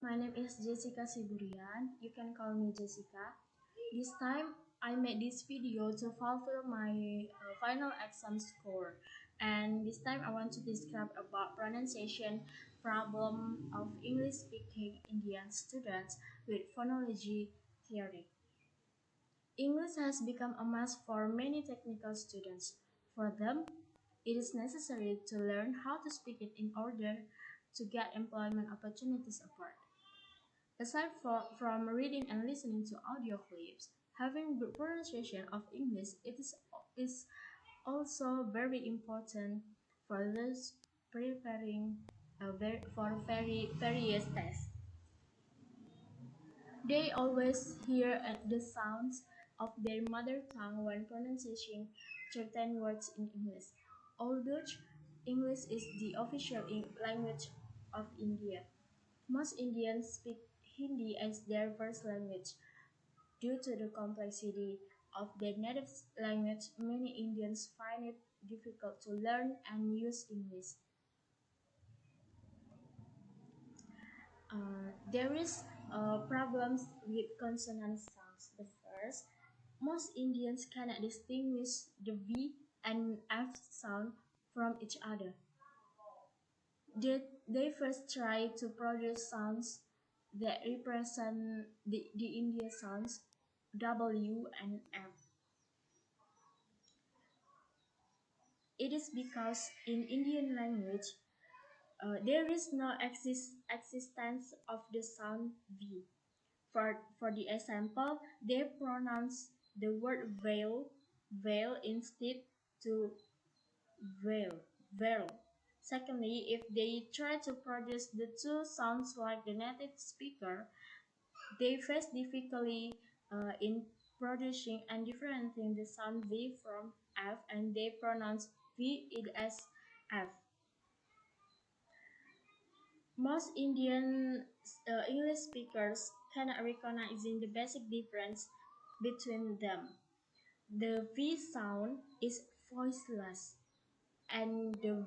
My name is Jessica Siburian. You can call me Jessica. This time I made this video to fulfill my final exam score. And this time I want to describe about pronunciation problem of English speaking Indian students with phonology theory. English has become a must for many technical students. For them, it is necessary to learn how to speak it in order to get employment opportunities abroad. Aside from reading and listening to audio clips, having good pronunciation of English is also very important for those preparing for various tests. They always hear the sounds of their mother tongue when pronouncing certain words in English. Although English is the official language of India, most Indians speak Hindi as their first language. Due to the complexity of their native language, many Indians find it difficult to learn and use English. There is problems with consonant sounds. The first, most Indians cannot distinguish the V and F sound from each other. They first try to produce sounds that represent the India sounds W and F. It is because in Indian language there is no existence of the sound V. For the example, they pronounce the word veil instead to veil. Secondly, if they try to produce the two sounds like the native speaker, they face difficulty in producing and differentiating the sound V from F, and they pronounce V it as F. Most Indian English speakers cannot recognize the basic difference between them. The V sound is voiceless, and the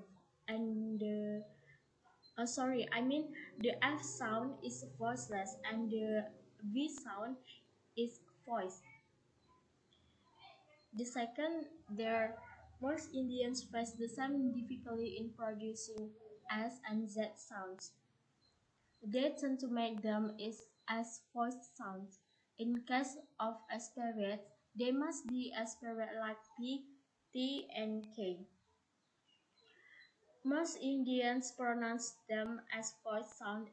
F sound is voiceless, and the V sound is voiced. The second, there most Indians face the same difficulty in producing S and Z sounds. They tend to make them as voiced sounds. In case of aspirates, they must be aspirate like P, T, and K. Most Indians pronounce them as voiced sound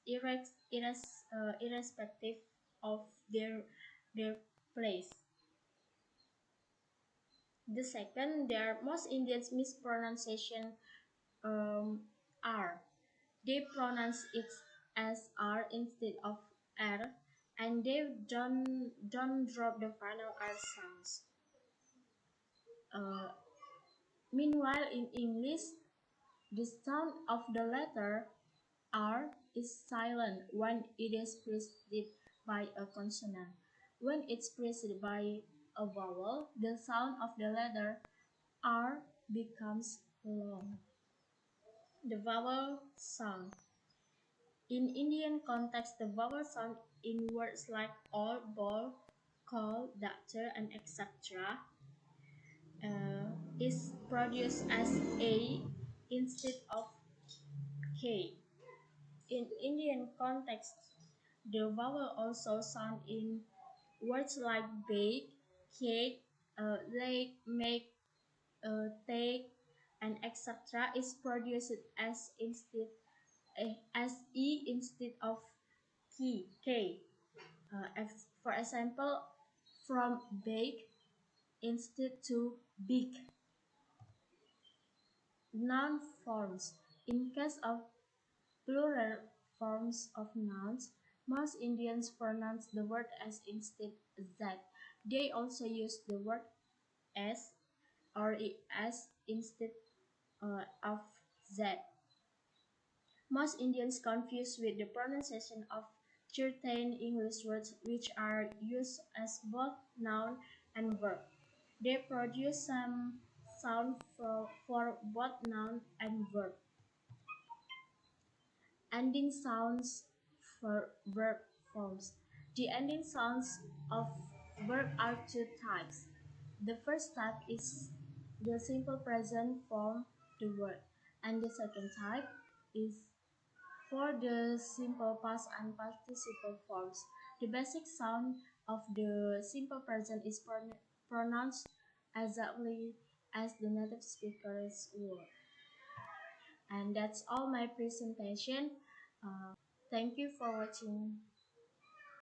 irrespective of their place. The second, there most Indians mispronunciation R. They pronounce it as R instead of R, and they don't drop the final R sounds. Uh, Meanwhile, in English, the sound of the letter R is silent when it is preceded by a consonant. When it's preceded by a vowel, the sound of the letter R becomes long. The vowel sound. In Indian context, the vowel sound in words like all, ball, call, doctor, and etc. Is produced as A instead of K. In Indian context, the vowel also sound in words like bake, cake, lake, make, take, and etc. is produced as E instead of K. For example, from bake instead to big. Noun forms. In case of plural forms of nouns, most Indians pronounce the word as instead z. They also use the word s or as instead of z. Most Indians confuse with the pronunciation of certain English words which are used as both noun and verb. They produce some sound for both noun and verb. Ending sounds for verb forms. The ending sounds of verb are two types. The first type is the simple present form the word, and the second type is for the simple past and participle forms. The basic sound of the simple present is pronounced exactly as the native speakers would. And that's all my presentation. Thank you for watching.